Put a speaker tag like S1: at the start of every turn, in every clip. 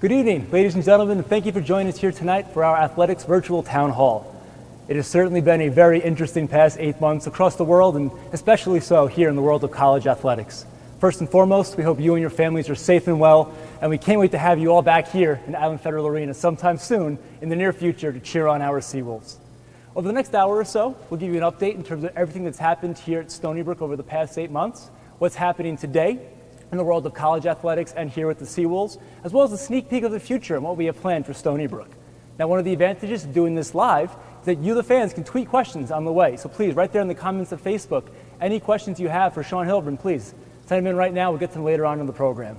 S1: Good evening, ladies and gentlemen, and thank you for joining us here tonight for our athletics virtual town hall. It has certainly been a very interesting past 8 months across the world, and especially so here in the world of college athletics. First and foremost, we hope you and your families are safe and well, and we can't wait to have you all back here in Allen Federal Arena sometime soon in the near future to cheer on our Seawolves. Over the next hour or so, we'll give you an update in terms of everything that's happened here at Stony Brook over the past 8 months, what's happening today in the world of college athletics and here with the Seawolves, as well as a sneak peek of the future and what we have planned for Stony Brook. Now, one of the advantages of doing this live is that you, the fans, can tweet questions on the way. So please, right there in the comments of Facebook, any questions you have for Shawn Heilbron, please send them in right now. We'll get to them later on in the program.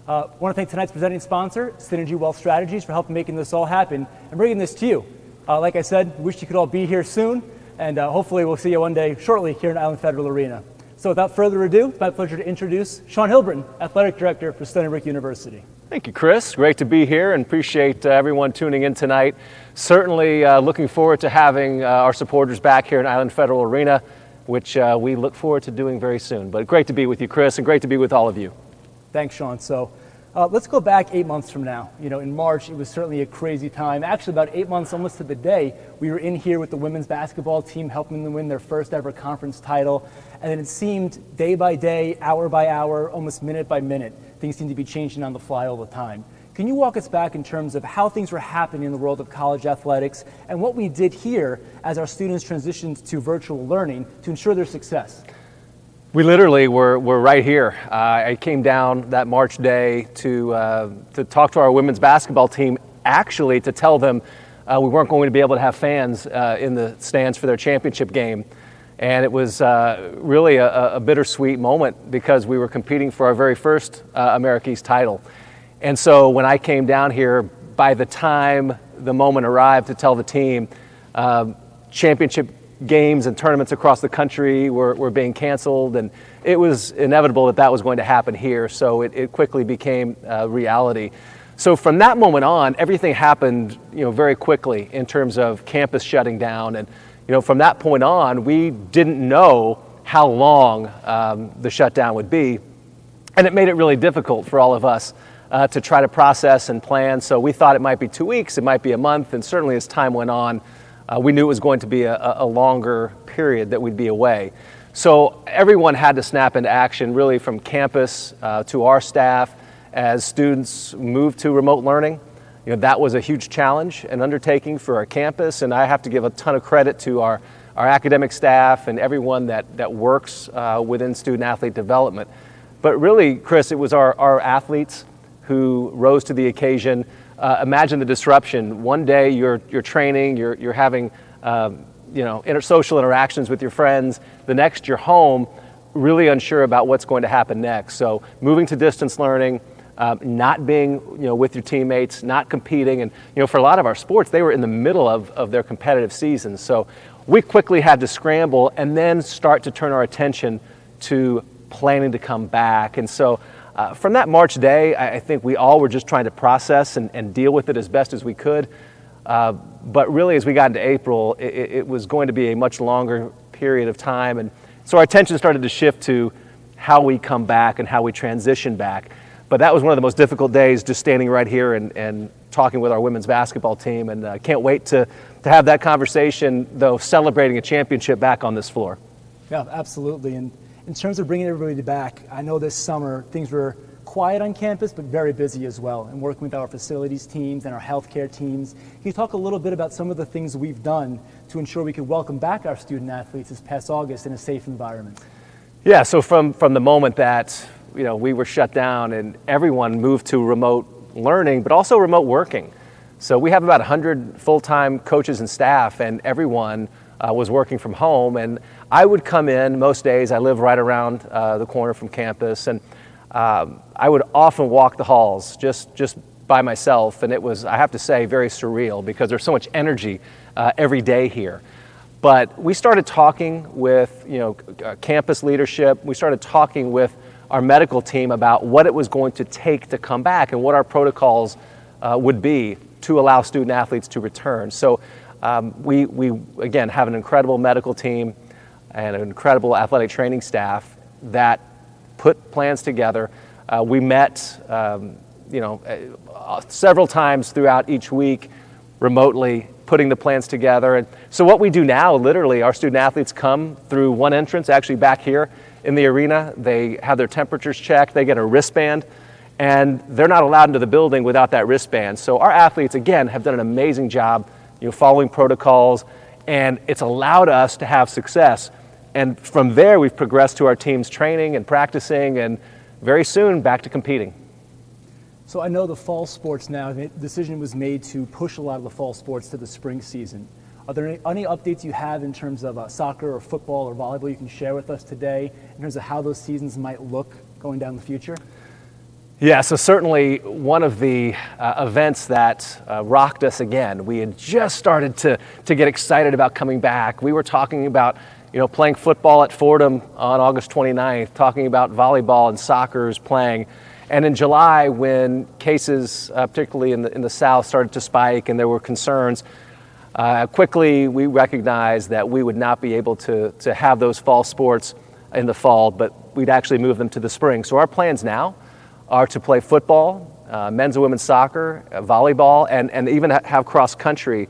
S1: I want to thank tonight's presenting sponsor, Synergy Wealth Strategies, for helping making this all happen and bringing this to you. Like I said, wish you could all be here soon, and hopefully we'll see you one day shortly here in Allen Federal Arena. So without further ado, it's my pleasure to introduce Shawn Heilbron, Athletic Director for Stony Brook University.
S2: Thank you, Chris. Great to be here and appreciate everyone tuning in tonight. Certainly looking forward to having our supporters back here in Allen Federal Arena, which we look forward to doing very soon. But great to be with you, Chris, and great to be with all of you.
S1: Thanks, Shawn. So let's go back 8 months from now. You know, in March, it was certainly a crazy time. Actually, about 8 months, almost to the day, we were in here with the women's basketball team, helping them win their first ever conference title. And then it seemed day by day, hour by hour, almost minute by minute, things seemed to be changing on the fly all the time. Can you walk us back in terms of how things were happening in the world of college athletics and what we did here as our students transitioned to virtual learning to ensure their success?
S2: We literally were right here. I came down that March day to talk to our women's basketball team, actually to tell them we weren't going to be able to have fans in the stands for their championship game. And it was really a bittersweet moment because we were competing for our very first America East title. And so when I came down here, by the time the moment arrived to tell the team, championship games and tournaments across the country were being canceled, and it was inevitable that was going to happen here. So it quickly became reality. So from that moment on, everything happened, very quickly in terms of campus shutting down. And from that point on, we didn't know how long the shutdown would be, and it made it really difficult for all of us to try to process and plan. So we thought it might be 2 weeks, it might be a month, and certainly as time went on, we knew it was going to be a longer period that we'd be away. So everyone had to snap into action, really, from campus to our staff as students moved to remote learning. That was a huge challenge and undertaking for our campus, and I have to give a ton of credit to our academic staff and everyone that works within student-athlete development. But really, Chris, it was our athletes who rose to the occasion. Imagine the disruption. One day you're training, you're having social interactions with your friends. The next you're home, really unsure about what's going to happen next. So moving to distance learning, not being with your teammates, not competing, and for a lot of our sports, they were in the middle of their competitive seasons. So we quickly had to scramble and then start to turn our attention to planning to come back. And so from that March day, I think we all were just trying to process and deal with it as best as we could. But really, as we got into April, it was going to be a much longer period of time. And so our attention started to shift to how we come back and how we transition back. But that was one of the most difficult days, just standing right here and talking with our women's basketball team. And can't wait to have that conversation, though, celebrating a championship back on this floor.
S1: Yeah, absolutely. And in terms of bringing everybody back, I know this summer things were quiet on campus, but very busy as well, and working with our facilities teams and our healthcare teams. Can you talk a little bit about some of the things we've done to ensure we could welcome back our student athletes this past August in a safe environment?
S2: Yeah, so from the moment that we were shut down and everyone moved to remote learning, but also remote working. So we have about 100 full-time coaches and staff, and everyone was working from home. And I would come in most days. I live right around the corner from campus, and I would often walk the halls just by myself. And it was, I have to say, very surreal because there's so much energy every day here. But we started talking with campus leadership. We started talking with our medical team about what it was going to take to come back and what our protocols would be to allow student athletes to return. So we again have an incredible medical team and an incredible athletic training staff that put plans together. We met several times throughout each week, remotely, putting the plans together. And so what we do now, literally, our student athletes come through one entrance, actually back here in the arena. They have their temperatures checked, they get a wristband, and they're not allowed into the building without that wristband. So our athletes, again, have done an amazing job, following protocols, and it's allowed us to have success. And from there, we've progressed to our teams training and practicing, and very soon back to competing.
S1: So I know the fall sports now, the decision was made to push a lot of the fall sports to the spring season. Are there any updates you have in terms of soccer or football or volleyball you can share with us today in terms of how those seasons might look going down the future?
S2: Yeah, so certainly one of the events that rocked us again, we had just started to get excited about coming back. We were talking about playing football at Fordham on August 29th, talking about volleyball and soccer's playing. And in July, when cases, particularly in the South, started to spike and there were concerns, quickly we recognized that we would not be able to have those fall sports in the fall, but we'd actually move them to the spring. So our plans now are to play football, men's and women's soccer, volleyball, and even have cross-country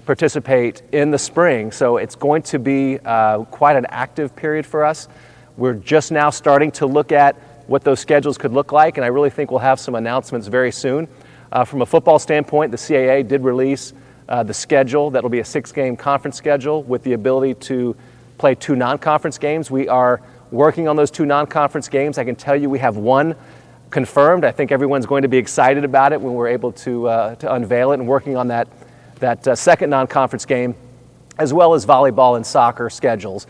S2: participate in the spring. So it's going to be quite an active period for us. We're just now starting to look at what those schedules could look like, and I really think we'll have some announcements very soon. From a football standpoint, the CAA did release the schedule. That'll be a 6-game conference schedule with the ability to play 2 non-conference games. We are working on those 2 non-conference games. I can tell you we have one confirmed. I think everyone's going to be excited about it when we're able to unveil it, and working on that second non-conference game, as well as volleyball and soccer schedules.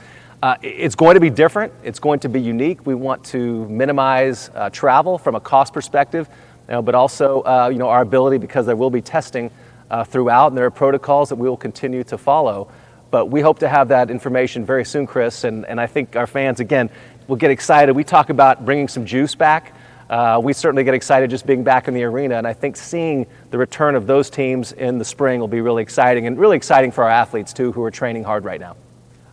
S2: It's going to be different. It's going to be unique. We want to minimize travel from a cost perspective, but also our ability, because there will be testing throughout, and there are protocols that we will continue to follow. But we hope to have that information very soon, Chris, and I think our fans, again, will get excited. We talk about bringing some juice back. We certainly get excited just being back in the arena, and I think seeing the return of those teams in the spring will be really exciting, and really exciting for our athletes, too, who are training hard right now.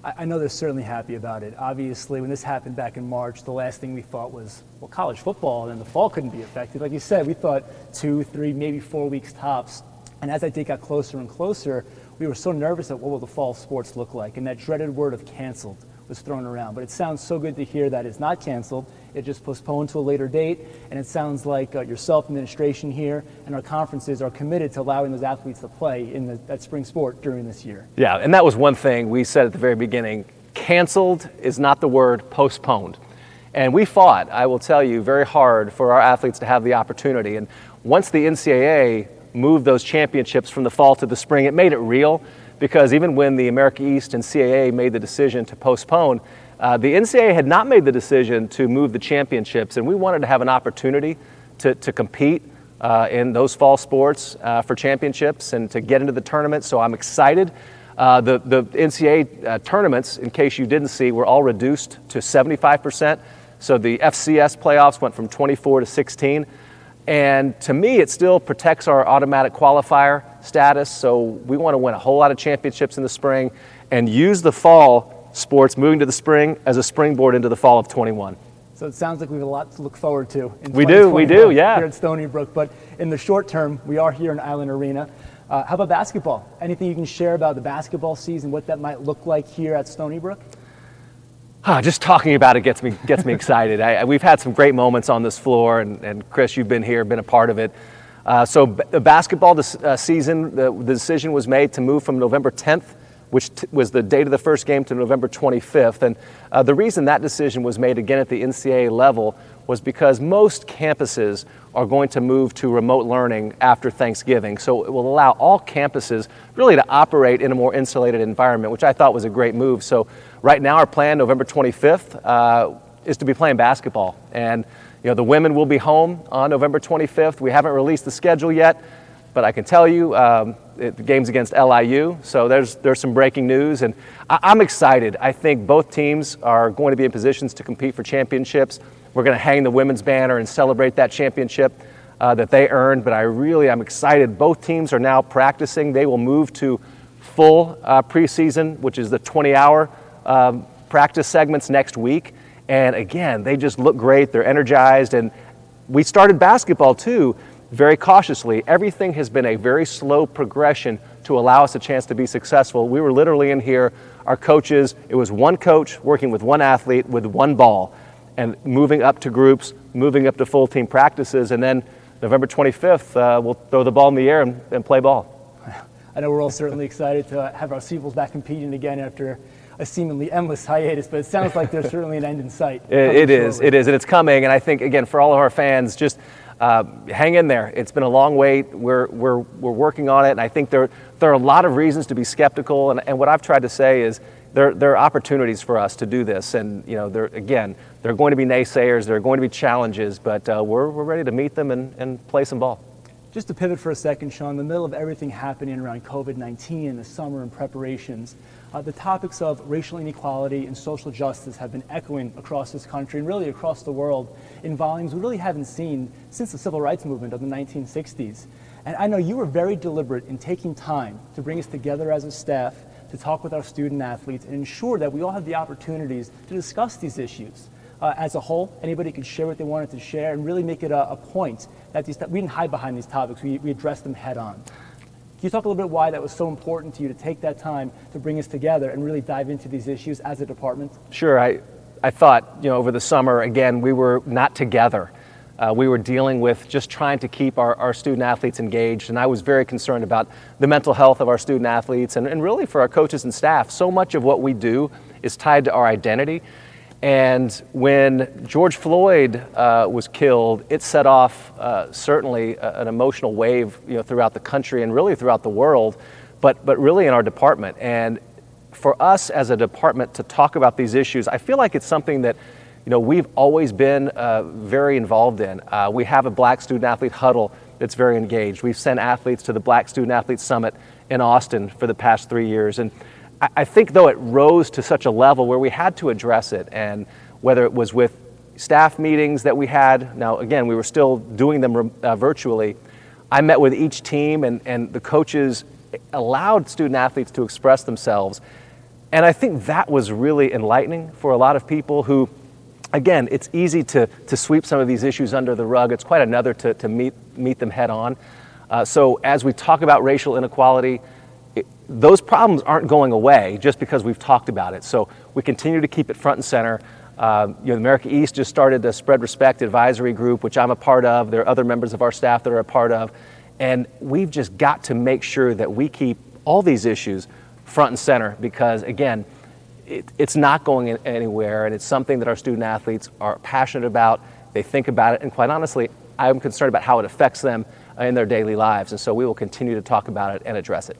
S1: I know they're certainly happy about it. Obviously, when this happened back in March, the last thing we thought was, well, college football and the fall couldn't be affected. Like you said, we thought 2, 3, maybe 4 weeks tops. And as that date got closer and closer, we were so nervous at what will the fall sports look like. And that dreaded word of canceled was thrown around. But it sounds so good to hear that it's not canceled. It just postponed to a later date. And it sounds like yourself, administration here, and our conferences are committed to allowing those athletes to play in that spring sport during this year.
S2: Yeah, and that was one thing we said at the very beginning. Canceled is not the word, postponed. And we fought, I will tell you, very hard for our athletes to have the opportunity. And once the NCAA moved those championships from the fall to the spring, it made it real, because even when the America East and CAA made the decision to postpone, the NCAA had not made the decision to move the championships, and we wanted to have an opportunity to compete in those fall sports for championships and to get into the tournament. So I'm excited. The NCAA tournaments, in case you didn't see, were all reduced to 75%. So the FCS playoffs went from 24 to 16. And to me, it still protects our automatic qualifier status. So we want to win a whole lot of championships in the spring and use the fall sports moving to the spring as a springboard into the fall of 21.
S1: So it sounds like we have a lot to look forward to.
S2: We do, yeah.
S1: Here at Stony Brook. But in the short term, we are here in Island Arena. How about basketball? Anything you can share about the basketball season, what that might look like here at Stony Brook?
S2: Just talking about it gets me excited. We've had some great moments on this floor, and Chris, you've been here, been a part of it. So the basketball season, the decision was made to move from November 10th, which was the date of the first game, to November 25th. And the reason that decision was made again at the NCAA level was because most campuses are going to move to remote learning after Thanksgiving. So it will allow all campuses really to operate in a more insulated environment, which I thought was a great move. So right now our plan, November 25th, is to be playing basketball. And the women will be home on November 25th. We haven't released the schedule yet, but I can tell you the game's against LIU, so there's some breaking news, and I'm excited. I think both teams are going to be in positions to compete for championships. We're going to hang the women's banner and celebrate that championship that they earned, but I'm excited. Both teams are now practicing. They will move to full preseason, which is the 20-hour practice segments next week, and again, they just look great. They're energized, and we started basketball too very cautiously, everything has been a very slow progression to allow us a chance to be successful. We were literally in here, our coaches, it was one coach working with one athlete with one ball, and moving up to groups, moving up to full team practices, and then November 25th, we'll throw the ball in the air and play ball.
S1: I know we're all certainly excited to have our Seagulls back competing again after a seemingly endless hiatus, but it sounds like there's certainly an end in sight.
S2: It is, and it's coming, and I think, again, for all of our fans, just hang in there. It's been a long wait. We're working on it, and I think there are a lot of reasons to be skeptical, and what I've tried to say is there are opportunities for us to do this, and there are going to be naysayers, there are going to be challenges, but we're ready to meet them and play some ball.
S1: Just to pivot for a second, Shawn, in the middle of everything happening around COVID-19 in the summer and preparations, the topics of racial inequality and social justice have been echoing across this country and really across the world in volumes we really haven't seen since the civil rights movement of the 1960s. And I know you were very deliberate in taking time to bring us together as a staff to talk with our student athletes and ensure that we all have the opportunities to discuss these issues. As a whole, anybody could share what they wanted to share and really make it a point that we didn't hide behind these topics, we addressed them head on. Can you talk a little bit why that was so important to you to take that time to bring us together and really dive into these issues as a department?
S2: Sure. I thought, over the summer, again, we were not together. We were dealing with just trying to keep our student athletes engaged, and I was very concerned about the mental health of our student athletes and really for our coaches and staff. So much of what we do is tied to our identity. And when George Floyd was killed, it set off certainly an emotional wave, throughout the country and really throughout the world, but really in our department. And for us as a department to talk about these issues, I feel like it's something that we've always been very involved in. We have a Black Student Athlete Huddle that's very engaged. We've sent athletes to the Black Student Athlete Summit in Austin for the past 3 years. And I think, though, it rose to such a level where we had to address it, and whether it was with staff meetings that we had, now again, we were still doing them virtually, I met with each team and the coaches allowed student athletes to express themselves. And I think that was really enlightening for a lot of people who, again, it's easy to sweep some of these issues under the rug. It's quite another to meet them head on. So as we talk about racial inequality, those problems aren't going away just because we've talked about it. So we continue to keep it front and center. The America East just started the Spread Respect Advisory Group, which I'm a part of. There are other members of our staff that are a part of. And we've just got to make sure that we keep all these issues front and center because, again, it's not going anywhere, and it's something that our student athletes are passionate about. They think about it, and quite honestly, I'm concerned about how it affects them in their daily lives. And so we will continue to talk about it and address it.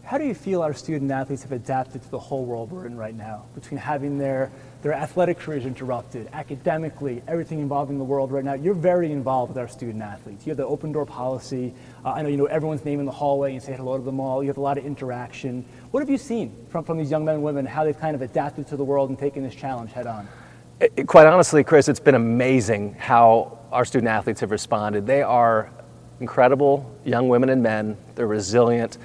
S1: How do you feel our student athletes have adapted to the whole world we're in right now, between having their athletic careers interrupted, academically, everything involving the world right now? You're very involved with our student athletes. You have the open door policy. I know you know everyone's name in the hallway and say hello to them all. You have a lot of interaction. What have you seen from these young men and women, how they've kind of adapted to the world and taken this challenge head on?
S2: Quite honestly, Chris, it's been amazing how our student athletes have responded. They are incredible young women and men. They're resilient.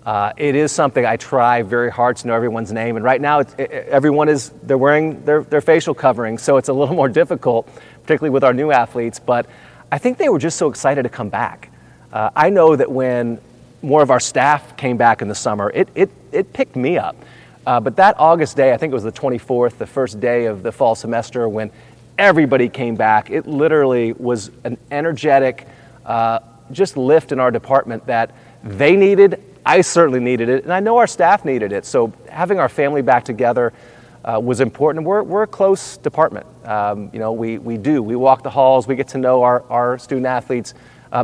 S2: It is something I try very hard to know everyone's name, and right now they're wearing their facial covering, so it's a little more difficult, particularly with our new athletes, but I think they were just so excited to come back. I know that when more of our staff came back in the summer, it picked me up. But that August day, I think it was the 24th, the first day of the fall semester, when everybody came back, it literally was an energetic just lift in our department that they needed. I certainly needed it, and I know our staff needed it. So having our family back together was important. We're a close department. We walk the halls. We get to know our student athletes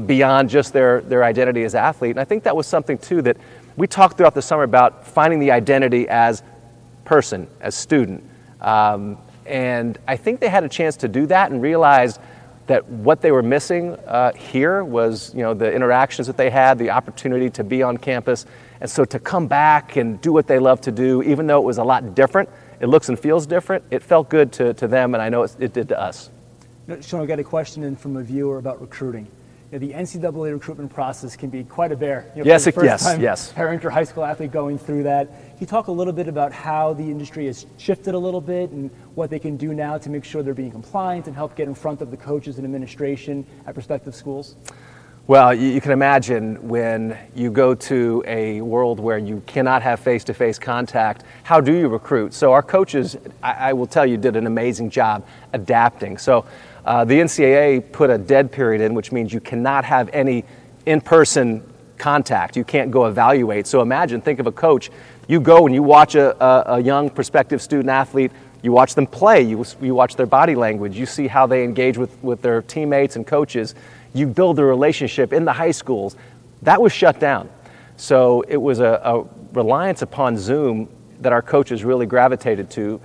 S2: beyond just their identity as athlete. And I think that was something too that we talked throughout the summer about finding the identity as person, as student. And I think they had a chance to do that and realize that what they were missing here was, the interactions that they had, the opportunity to be on campus. And so to come back and do what they love to do, even though it was a lot different, it looks and feels different, it felt good to them, and I know it did to us.
S1: Shawn, we got a question in from a viewer about recruiting. The NCAA recruitment process can be quite a bear.
S2: Yes,
S1: for the first time
S2: yes.
S1: parent or high school athlete going through that. Can you talk a little bit about how the industry has shifted a little bit and what they can do now to make sure they're being compliant and help get in front of the coaches and administration at prospective schools?
S2: Well, you can imagine when you go to a world where you cannot have face-to-face contact, how do you recruit? So our coaches, I will tell you, did an amazing job adapting. So the NCAA put a dead period in, which means you cannot have any in-person contact. You can't go evaluate. So imagine, think of a coach. You go and you watch a young prospective student athlete. You watch them play. You watch their body language. You see how they engage with their teammates and coaches. You build a relationship in the high schools. That was shut down. So it was a reliance upon Zoom that our coaches really gravitated to.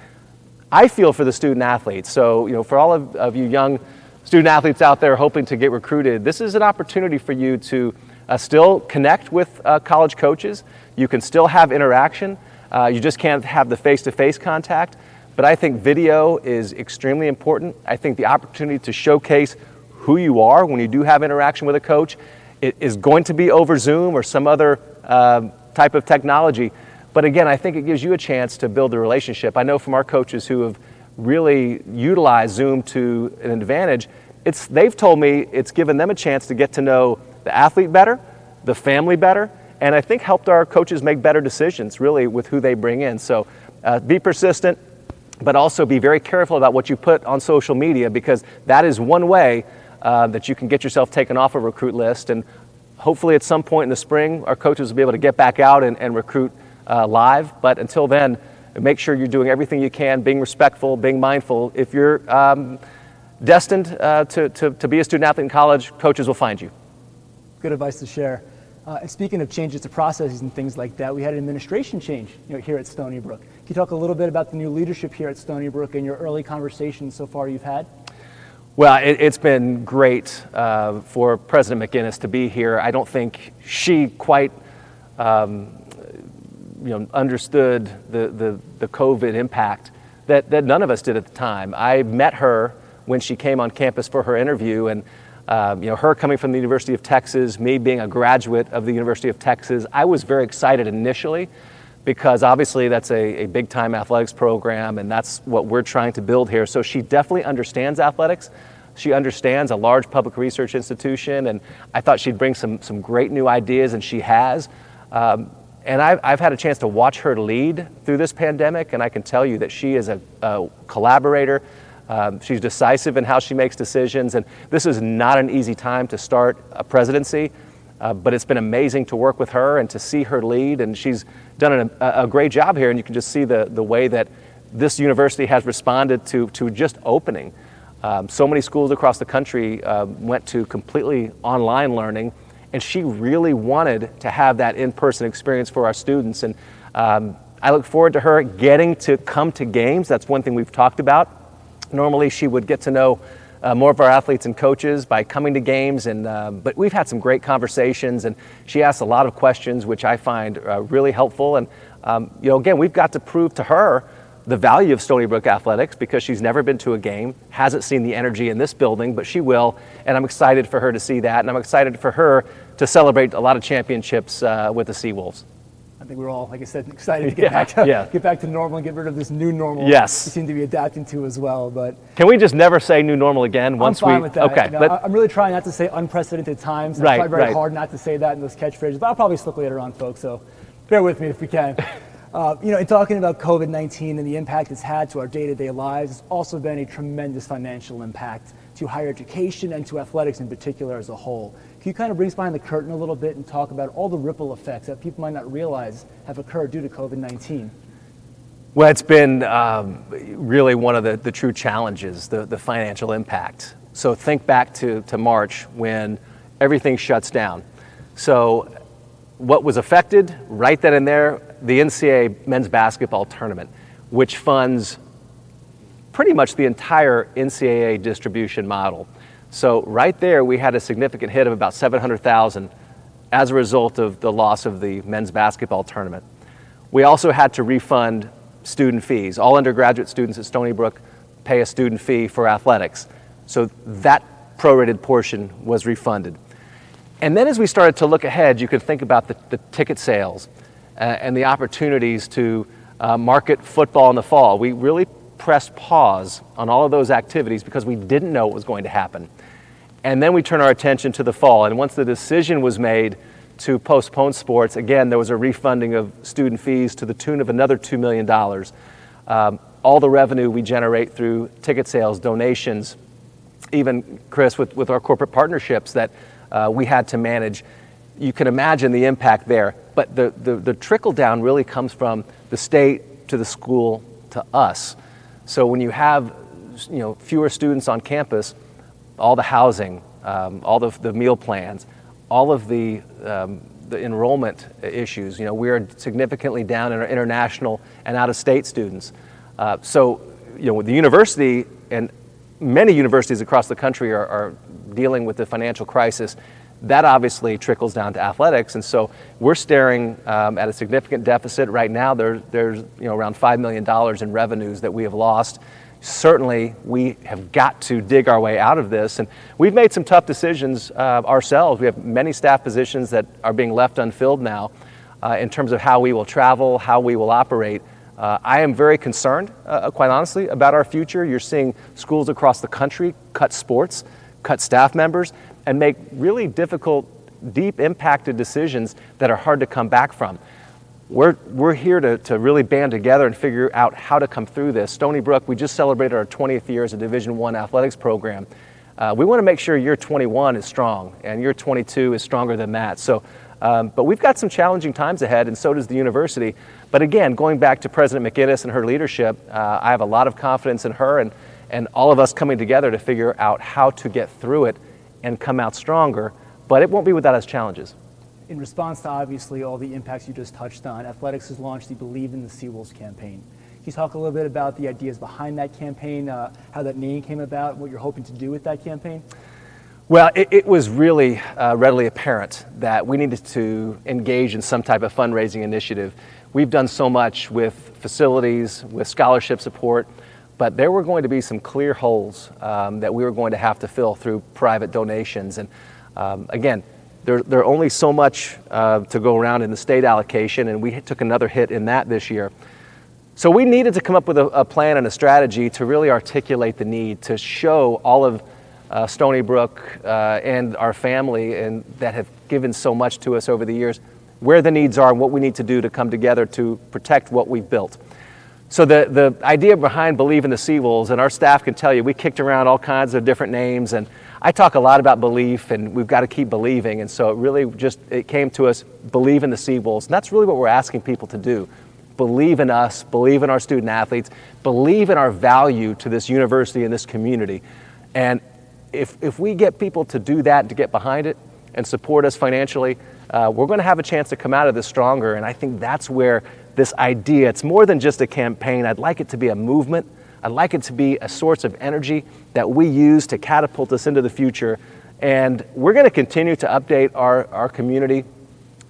S2: I feel for the student athletes. So, for all of you young student athletes out there hoping to get recruited, this is an opportunity for you to still connect with college coaches. You can still have interaction. You just can't have the face-to-face contact. But I think video is extremely important. I think the opportunity to showcase who you are when you do have interaction with a coach, it is going to be over Zoom or some other type of technology. But again, I think it gives you a chance to build a relationship. I know from our coaches who have really utilized Zoom to an advantage, they've told me it's given them a chance to get to know the athlete better, the family better, and I think helped our coaches make better decisions really with who they bring in. So be persistent, but also be very careful about what you put on social media, because that is one way that you can get yourself taken off a recruit list. And hopefully at some point in the spring, our coaches will be able to get back out and recruit live. But until then, make sure you're doing everything you can, being respectful, being mindful. If you're destined to be a student athlete in college, coaches will find you.
S1: Good advice to share. And speaking of changes to processes and things like that, we had an administration change here at Stony Brook. Can you talk a little bit about the new leadership here at Stony Brook and your early conversations so far you've had?
S2: Well, it's been great for President McGinnis to be here. I don't think she quite understood the COVID impact that none of us did at the time. I met her when she came on campus for her interview, and her coming from the University of Texas, me being a graduate of the University of Texas, I was very excited initially because obviously that's a big-time athletics program, and that's what we're trying to build here. So she definitely understands athletics. She understands a large public research institution, and I thought she'd bring some great new ideas, and she has. And I've had a chance to watch her lead through this pandemic, and I can tell you that she is a collaborator. She's decisive in how she makes decisions, and this is not an easy time to start a presidency, but it's been amazing to work with her and to see her lead, and she's done a great job here, and you can just see the way that this university has responded to just opening. So many schools across the country went to completely online learning, and she really wanted to have that in-person experience for our students, and I look forward to her getting to come to games. That's one thing we've talked about. Normally she would get to know more of our athletes and coaches by coming to games, but we've had some great conversations, and she asks a lot of questions, which I find really helpful. And again, we've got to prove to her the value of Stony Brook athletics because she's never been to a game, hasn't seen the energy in this building, but she will, and I'm excited for her to see that, and I'm excited for her to celebrate a lot of championships with the Seawolves.
S1: I think we're all, like I said, excited to get back to normal and get rid of this new normal.
S2: Yes.
S1: We seem to be adapting to as well. But
S2: can we just never say new normal again?
S1: I'm fine with that.
S2: Okay.
S1: I'm really trying not to say unprecedented times. It's probably very hard not to say that in those catchphrases, but I'll probably slip later on, folks. So bear with me if we can. In talking about COVID-19 and the impact it's had to our day-to-day lives, it's also been a tremendous financial impact to higher education and to athletics in particular as a whole. Can you kind of bring us behind the curtain a little bit and talk about all the ripple effects that people might not realize have occurred due to COVID-19?
S2: Well, it's been really one of the true challenges, the financial impact. So think back to March when everything shuts down. So what was affected right then and there, the NCAA men's basketball tournament, which funds pretty much the entire NCAA distribution model. So right there, we had a significant hit of about $700,000 as a result of the loss of the men's basketball tournament. We also had to refund student fees. All undergraduate students at Stony Brook pay a student fee for athletics. So that prorated portion was refunded. And then as we started to look ahead, you could think about the ticket sales and the opportunities to market football in the fall. We really pressed pause on all of those activities because we didn't know what was going to happen. And then we turned our attention to the fall. And once the decision was made to postpone sports, again, there was a refunding of student fees to the tune of another $2 million. All the revenue we generate through ticket sales, donations, even, Chris, with our corporate partnerships that we had to manage, you can imagine the impact there. But the trickle down really comes from the state to the school to us. So when you have fewer students on campus, all the housing, all the meal plans, all of the enrollment issues, we are significantly down in our international and out-of-state students. So the university and many universities across the country are dealing with the financial crisis. That obviously trickles down to athletics, and so we're staring at a significant deficit right now. There's around $5 million in revenues that we have lost. Certainly, we have got to dig our way out of this, and we've made some tough decisions ourselves. We have many staff positions that are being left unfilled now in terms of how we will travel, how we will operate. I am very concerned, quite honestly, about our future. You're seeing schools across the country cut sports, cut staff members, and make really difficult, deep impacted decisions that are hard to come back from. We're here to really band together and figure out how to come through this. Stony Brook, we just celebrated our 20th year as a Division I athletics program. We want to make sure year 21 is strong and year 22 is stronger than that. So, but we've got some challenging times ahead, and so does the university. But again, going back to President McGinnis and her leadership, I have a lot of confidence in her and all of us coming together to figure out how to get through it and come out stronger. But it won't be without its challenges.
S1: In response to obviously all the impacts you just touched on, athletics has launched the Believe in the Seawolves campaign. Can you talk a little bit about the ideas behind that campaign, how that name came about, what you're hoping to do with that campaign?
S2: Well, it was really readily apparent that we needed to engage in some type of fundraising initiative. We've done so much with facilities, with scholarship support, but there were going to be some clear holes that we were going to have to fill through private donations. And again, there are only so much to go around in the state allocation, and we took another hit in that this year. So we needed to come up with a plan and a strategy to really articulate the need, to show all of Stony Brook and our family and that have given so much to us over the years, where the needs are and what we need to do to come together to protect what we've built. So the idea behind Believe in the Seawolves, and our staff can tell you, we kicked around all kinds of different names, and I talk a lot about belief, and we've got to keep believing, and so it came to us, Believe in the Seawolves, and that's really what we're asking people to do. Believe in us, believe in our student athletes, believe in our value to this university and this community. And if we get people to do that, to get behind it and support us financially, we're going to have a chance to come out of this stronger. And I think that's where this idea, it's more than just a campaign. I'd like it to be a movement. I'd like it to be a source of energy that we use to catapult us into the future. And we're going to continue to update our community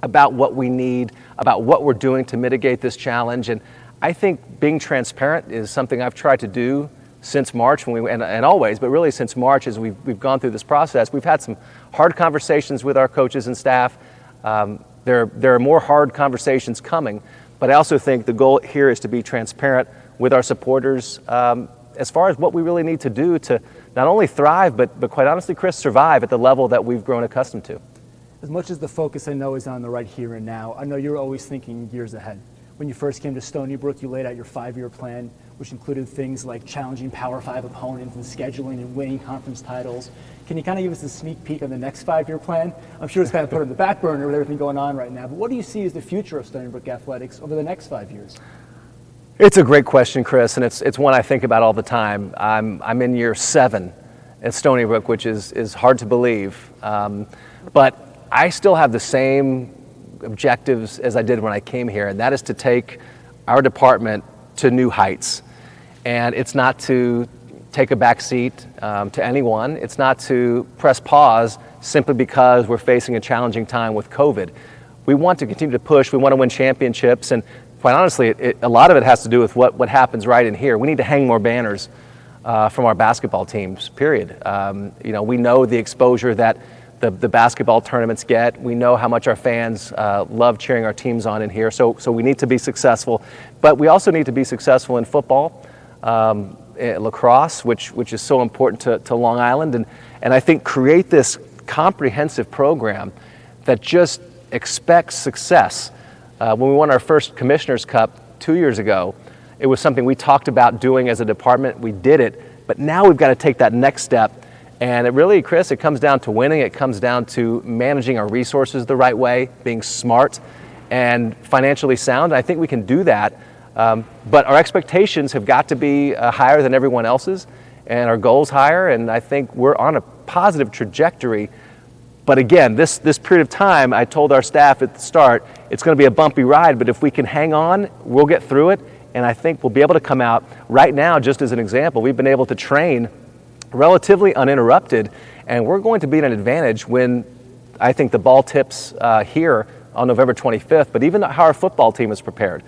S2: about what we need, about what we're doing to mitigate this challenge. And I think being transparent is something I've tried to do since March, and always, but really since March as we've gone through this process. We've had some hard conversations with our coaches and staff. There are more hard conversations coming, but I also think the goal here is to be transparent with our supporters as far as what we really need to do to not only thrive, but quite honestly, Chris, survive at the level that we've grown accustomed to.
S1: As much as the focus I know is on the right here and now, I know you're always thinking years ahead. When you first came to Stony Brook, you laid out your 5-year plan, which included things like challenging Power 5 opponents and scheduling and winning conference titles. Can you kind of give us a sneak peek on the next 5-year plan? I'm sure it's kind of put on the back burner with everything going on right now, but what do you see as the future of Stony Brook athletics over the next 5 years?
S2: It's a great question, Chris, and it's one I think about all the time. I'm in year 7 at Stony Brook, which is hard to believe, but I still have the same objectives as I did when I came here, and that is to take our department to new heights. And it's not to take a back seat to anyone. It's not to press pause simply because we're facing a challenging time with COVID. We want to continue to push. We want to win championships, and quite honestly, a lot of it has to do with what happens right in here. We need to hang more banners from our basketball teams, period. We know the exposure that the basketball tournaments get. We know how much our fans love cheering our teams on in here, so we need to be successful. But we also need to be successful in football, lacrosse, which is so important to Long Island, and I think create this comprehensive program that just expects success. When we won our first Commissioner's Cup 2 years ago, it was something we talked about doing as a department. We did it, but now we've got to take that next step. And it really, Chris, it comes down to winning. It comes down to managing our resources the right way, being smart and financially sound. I think we can do that, but our expectations have got to be higher than everyone else's, and our goals higher, and I think we're on a positive trajectory. But again, this period of time, I told our staff at the start, it's going to be a bumpy ride, but if we can hang on, we'll get through it, and I think we'll be able to come out. Right now, just as an example, we've been able to train relatively uninterrupted, and we're going to be at an advantage when I think the ball tips here on November 25th, but even how our football team is prepared.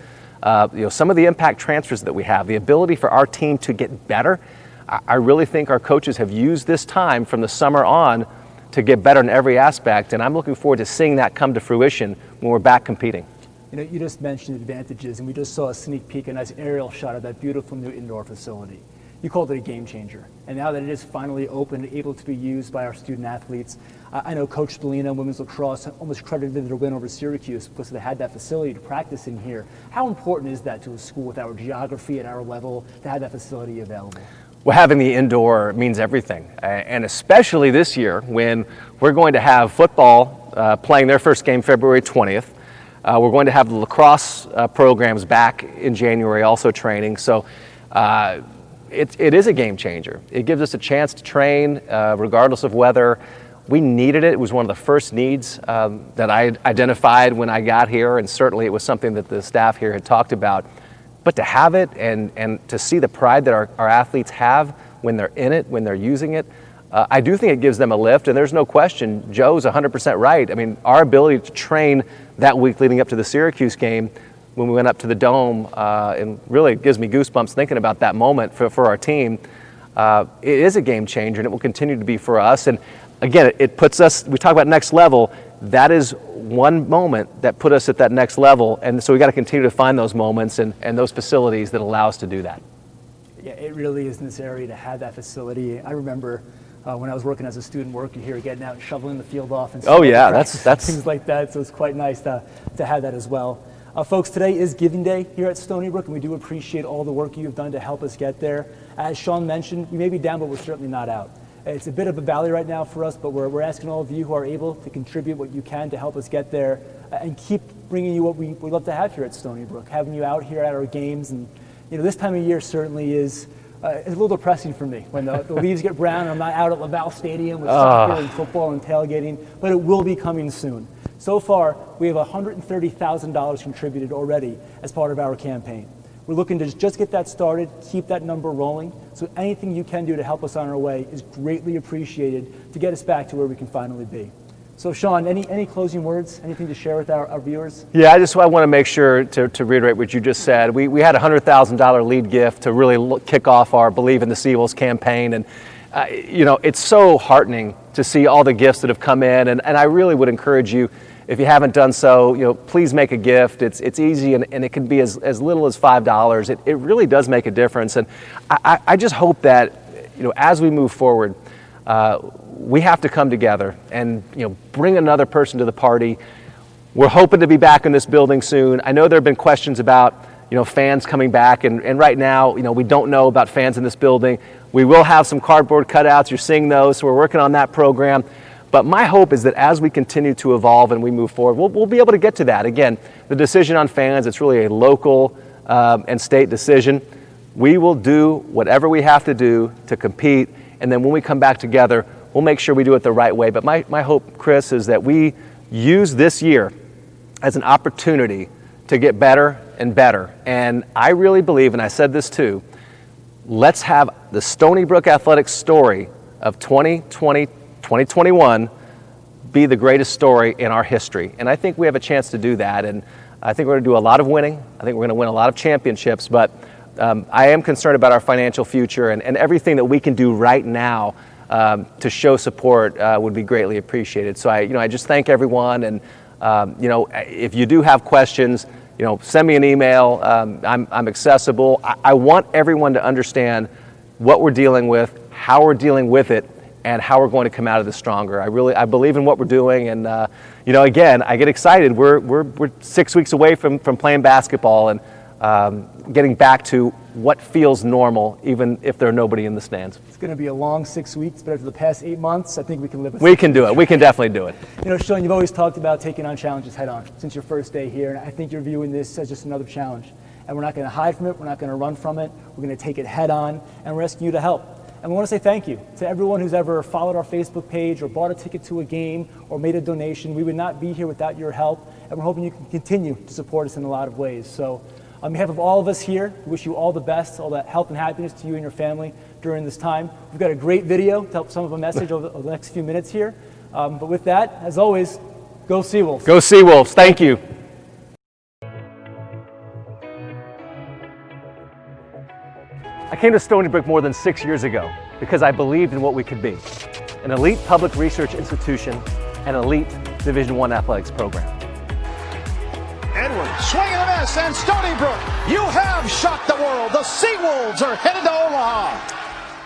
S2: Some of the impact transfers that we have, the ability for our team to get better, I really think our coaches have used this time from the summer on to get better in every aspect, and I'm looking forward to seeing that come to fruition when we're back competing.
S1: You just mentioned advantages, and we just saw a sneak peek, a nice aerial shot of that beautiful new indoor facility. You called it a game changer, and now that it is finally open, able to be used by our student athletes, I know Coach Spallina, women's lacrosse, almost credited their win over Syracuse because they had that facility to practice in here. How important is that to a school with our geography and our level to have that facility available?
S2: Well, having the indoor means everything, and especially this year when we're going to have football playing their first game February 20th. We're going to have the lacrosse programs back in January, also training. So it is a game changer. It gives us a chance to train regardless of weather. We needed it. It was one of the first needs that I identified when I got here, and certainly it was something that the staff here had talked about. But to have it and to see the pride that our athletes have when they're in it, when they're using it, I do think it gives them a lift, and there's no question, Joe's 100% right. I mean, our ability to train that week leading up to the Syracuse game when we went up to the Dome, and really gives me goosebumps thinking about that moment for our team. It is a game changer, and it will continue to be for us. And again, it puts us, we talk about next level, that is one moment that put us at that next level, and so we got to continue to find those moments and those facilities that allow us to do that.
S1: Yeah, it really is in this area to have that facility. I remember when I was working as a student worker here, getting out and shoveling the field off and
S2: that's
S1: things like that, so it's quite nice to have that as well. Folks, today is Giving Day here at Stony Brook, and we do appreciate all the work you've done to help us get there. As Shawn mentioned, we may be down, but we're certainly not out. It's a bit of a valley right now for us, but we're asking all of you who are able to contribute what you can to help us get there and keep bringing you what we love to have here at Stony Brook, having you out here at our games. And this time of year certainly is it's a little depressing for me when the leaves get brown and I'm not out at Laval Stadium with soccer and football and tailgating, but it will be coming soon. So far, we have $130,000 contributed already as part of our campaign. We're looking to just get that started, keep that number rolling, so anything you can do to help us on our way is greatly appreciated to get us back to where we can finally be. So Shawn, any closing words, anything to share with our viewers?
S2: Yeah, I want to make sure to reiterate what you just said. We had a $100,000 lead gift to really kick off our Believe in the Seawolves campaign, and it's so heartening to see all the gifts that have come in, and I really would encourage you, if you haven't done so, please make a gift. It's easy, and it can be as little as $5. It really does make a difference, and I just hope that as we move forward, we have to come together and bring another person to the party. We're hoping to be back in this building soon. I know there have been questions about fans coming back, and right now we don't know about fans in this building. We will have some cardboard cutouts. You're seeing those, so we're working on that program. But my hope is that as we continue to evolve and we move forward, we'll be able to get to that. Again, the decision on fans, it's really a local and state decision. We will do whatever we have to do to compete, and then when we come back together, we'll make sure we do it the right way. But my hope, Chris, is that we use this year as an opportunity to get better and better. And I really believe, and I said this too, let's have the Stony Brook athletics story of 2020, 2021 be the greatest story in our history. And I think we have a chance to do that. And I think we're going to do a lot of winning. I think we're going to win a lot of championships. But I am concerned about our financial future and everything that we can do right now to show support would be greatly appreciated. So I just thank everyone, and if you do have questions, send me an email. I'm accessible. I want everyone to understand what we're dealing with, how we're dealing with it, and how we're going to come out of this stronger. I believe in what we're doing, and again, I get excited. We're 6 weeks away from playing basketball and getting back to what feels normal, even if there's nobody in the stands.
S1: It's going to be a long 6 weeks, but after the past 8 months, I think we can live with it.
S2: We can do it. We can definitely do it.
S1: Shawn, you've always talked about taking on challenges head on since your first day here, and I think you're viewing this as just another challenge. And we're not going to hide from it. We're not going to run from it. We're going to take it head on, and we're asking you to help. And we want to say thank you to everyone who's ever followed our Facebook page or bought a ticket to a game or made a donation. We would not be here without your help, and we're hoping you can continue to support us in a lot of ways. So on behalf of all of us here, we wish you all the best, all that health and happiness to you and your family during this time. We've got a great video to help some of a message over the next few minutes here. But with that, as always, go Seawolves.
S2: Go Seawolves. Thank you. I came to Stony Brook more than 6 years ago because I believed in what we could be: an elite public research institution and elite Division I athletics program.
S3: Edwards swinging a miss, and Stony Brook, you have shocked the world. The Seawolves are headed to Omaha.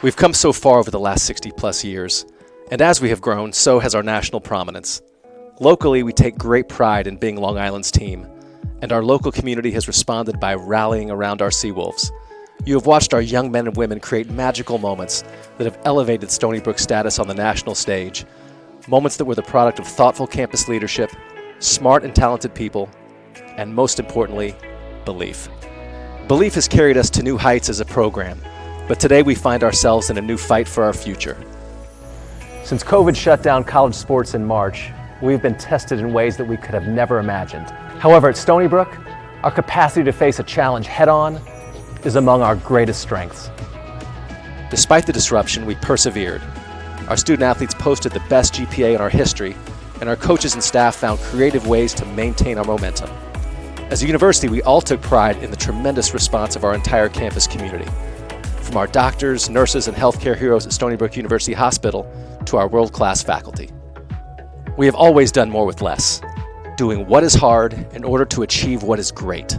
S4: We've come so far over the last 60 plus years, and as we have grown, so has our national prominence. Locally, we take great pride in being Long Island's team, and our local community has responded by rallying around our Seawolves. You have watched our young men and women create magical moments that have elevated Stony Brook's status on the national stage, moments that were the product of thoughtful campus leadership, smart and talented people, and most importantly, belief. Belief has carried us to new heights as a program, but today we find ourselves in a new fight for our future.
S2: Since COVID shut down college sports in March, we've been tested in ways that we could have never imagined. However, at Stony Brook, our capacity to face a challenge head-on is among our greatest strengths.
S4: Despite the disruption, we persevered. Our student athletes posted the best GPA in our history, and our coaches and staff found creative ways to maintain our momentum. As a university, we all took pride in the tremendous response of our entire campus community. From our doctors, nurses, and healthcare heroes at Stony Brook University Hospital to our world-class faculty. We have always done more with less, doing what is hard in order to achieve what is great.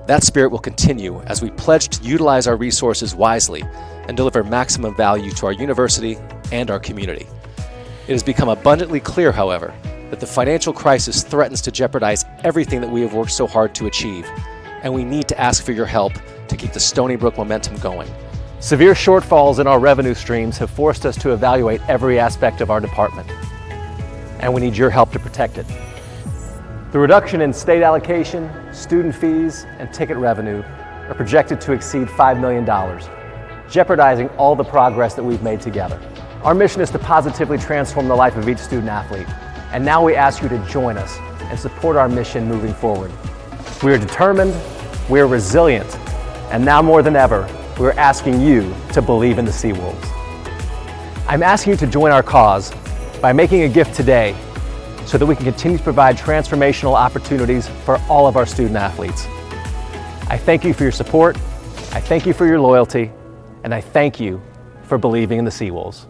S4: That spirit will continue as we pledge to utilize our resources wisely and deliver maximum value to our university and our community. It has become abundantly clear, however, that the financial crisis threatens to jeopardize everything that we have worked so hard to achieve, and we need to ask for your help to keep the Stony Brook momentum going.
S2: Severe shortfalls in our revenue streams have forced us to evaluate every aspect of our department, and we need your help to protect it. The reduction in state allocation, student fees, and ticket revenue are projected to exceed $5 million, jeopardizing all the progress that we've made together. Our mission is to positively transform the life of each student athlete, and now we ask you to join us and support our mission moving forward. We are determined, we are resilient, and now more than ever, we are asking you to believe in the Seawolves. I'm asking you to join our cause by making a gift today so that we can continue to provide transformational opportunities for all of our student athletes. I thank you for your support, I thank you for your loyalty, and I thank you for believing in the Seawolves.